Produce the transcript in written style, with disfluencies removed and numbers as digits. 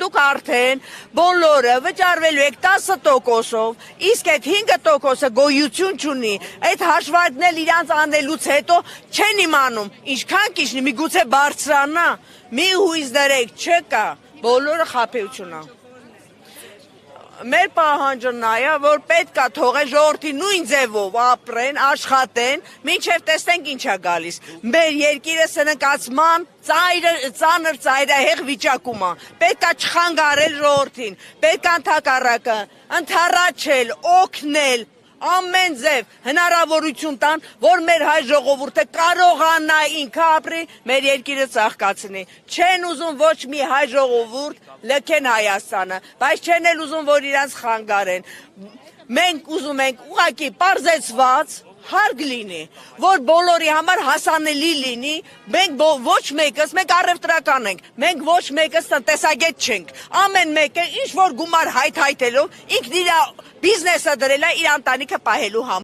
Դուք արդեն բոլորը վճարվելու եք 10%-ով, իսկ այդ 5%-ը գոյություն չունի, այդ հաշվարկն էլ իրանց անելուց հետո չեն իմանում, ինչքան կիջնի, միգուցե բարձրանա, մի հույս դրեք, չկա, բոլորը խաբեություն ա։ Մեր պահանջը նա է, որ պետք է թողեն ժողովրդի նույն ձևով ապրեն, աշխատեն, մինչև տեսնենք ինչ է գալիս։ Մեր երկիրը սնկացման ծանր ծայրահեղ վիճակում է։ Պետք է չխանգարել ժողովրդին, պետք է ընդհակառակը ընդառաջել, օգնել, ամեն ձև հնարավորություն տան, որ մեր հայ ժողովուրդը կարողանա ինքը ապրի, մեր երկիրը ծաղկացնի։ Չեն ուզում ոչ մի հայ ժողովուրդ լքեն Հայաստանը, բայց չեն էլ ուզում, որ իրանց խանգարեն։ Մենք ուզում ենք ուղղակի պարզեցված հարկ լինի, որ բոլորի համար հասանելի լինի, մենք ոչ մեկս, մենք առևտրական ենք, մենք ոչ մեկս տնտեսագետ չենք, ամեն մեկը ինչ որ գումար հայթայթելով ինքն իր բիզնեսը դրել է իր ընտանիքը պահելու համար։